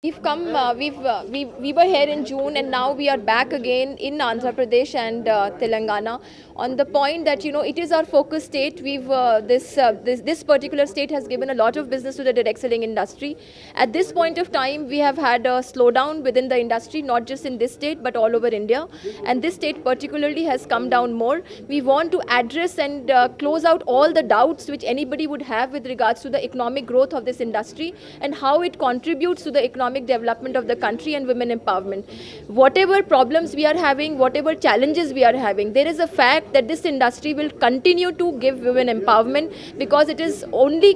We've come, we were here in June, and now we are back again in Andhra Pradesh and Telangana on the point that, it is our focus state. This particular state has given a lot of business to the direct selling industry. At this point of time, we have had a slowdown within the industry, not just in this state, but all over India. And this state particularly has come down more. We want to address and close out all the doubts which anybody would have with regards to the economic growth of this industry and how it contributes to the economic development of the country and women empowerment. Whatever problems we are having, whatever challenges we are having, there is a fact that this industry will continue to give women empowerment, because it is only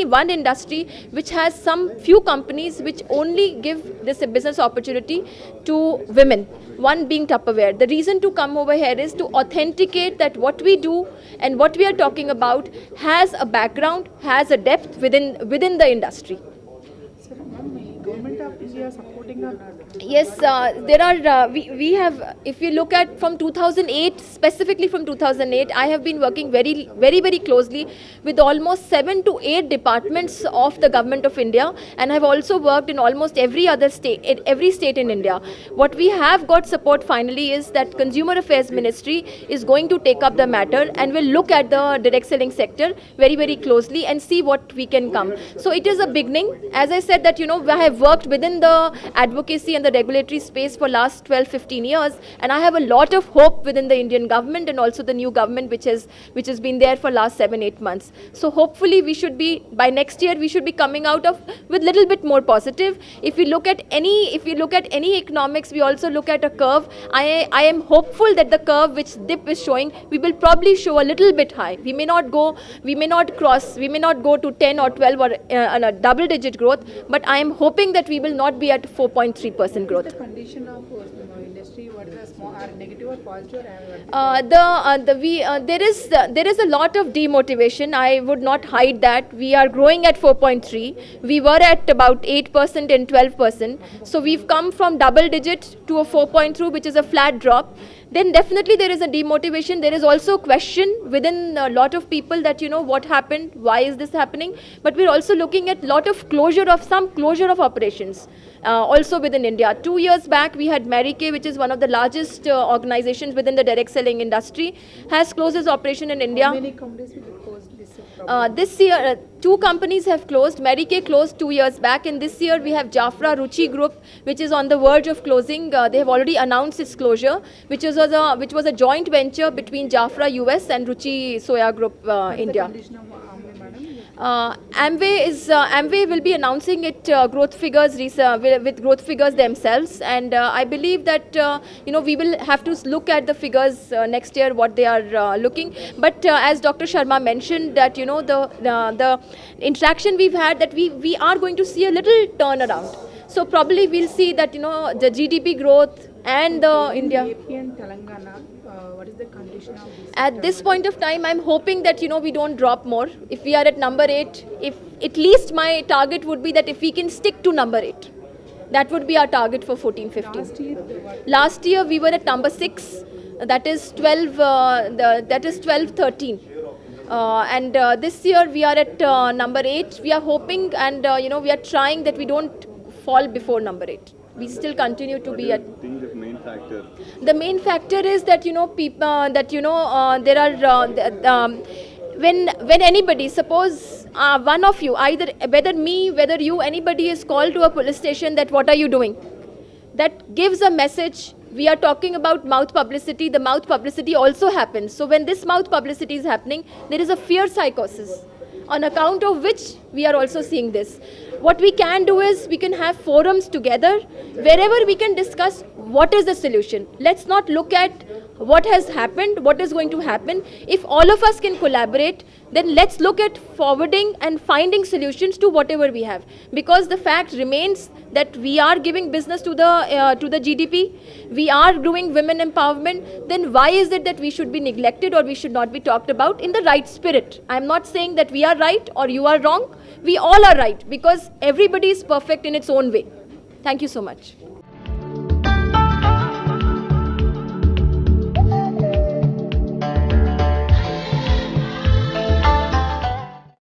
one industry which has some few companies which only give this a business opportunity to women, one being Tupperware. The reason to come over here is to authenticate that what we do and what we are talking about has a background, has a depth within the industry. Sir, ma'am, government of India supporting or not? Yes, there are, we have, if you look at from 2008, specifically from 2008, I have been working very closely with almost 7 to 8 departments of the government of India, and have also worked in almost every other state, every state in India. What we have got support finally is that Consumer Affairs Ministry is going to take up the matter and will look at the direct selling sector very closely and see what we can come. So it is a beginning. As I said that, I have worked within the advocacy and the regulatory space for last 12-15 years, and I have a lot of hope within the Indian government and also the new government which has been there for last 7-8 months. So hopefully we should be, by next year we should be coming out of with little bit more positive. If you look at any economics, we also look at a curve. I am hopeful that the curve which dip is showing, we will probably show a little bit high. We may not go to 10 or 12 or a double digit growth, but I am hoping that we will not be at 4.3% growth. What is the condition of industry? What is the small, are negative or positive? There is a lot of demotivation. I would not hide that. We are growing at 4.3. We were at about 8% and 12%. So we've come from double digit to a 4.2, which is a flat drop. Then definitely there is a demotivation. There is also a question within a lot of people that, what happened, why is this happening? But we're also looking at lot of closure of operations. Also within India. 2 years back, we had Mary Kay, which is one of the largest organizations within the direct selling industry, has closed its operation in India. How many companies will close this? This year, 2 companies have closed. Mary Kay closed 2 years back, and this year we have Jafra Ruchi Group, which is on the verge of closing. They have already announced its closure, which was a joint venture between Jafra US and Ruchi Soya Group India. The condition of Amway will be announcing its growth figures with growth figures themselves, and I believe that we will have to look at the figures next year what they are looking. But as Dr. Sharma mentioned that the interaction we've had, that we are going to see a little turnaround. So probably we'll see that the GDP growth and the India. AP and Telangana, what is the condition of this? At this point of time, I'm hoping that we don't drop more. If we are at number 8, if at least my target would be that if we can stick to number 8, that would be our target for 14-15. Last year we were at number 6. That is 12-13. And this year we are at number 8. We are hoping and we are trying that we don't fall before number 8. We still continue to be at. What do you think is the main factor? The main factor is that there are when anybody, suppose one of you, either whether me, whether you, anybody is called to a police station that what are you doing, that gives a message. We are talking about mouth publicity. The mouth publicity also happens. So when this mouth publicity is happening, there is a fear psychosis, on account of which we are also seeing this. What we can do is we can have forums together wherever we can discuss what is the solution. Let's not look at what has happened, what is going to happen. If all of us can collaborate, then let's look at forwarding and finding solutions to whatever we have. Because the fact remains that we are giving business to the GDP, we are doing women empowerment, then why is it that we should be neglected or we should not be talked about in the right spirit? I'm not saying that we are right or you are wrong. We all are right, because everybody is perfect in its own way. Thank you so much.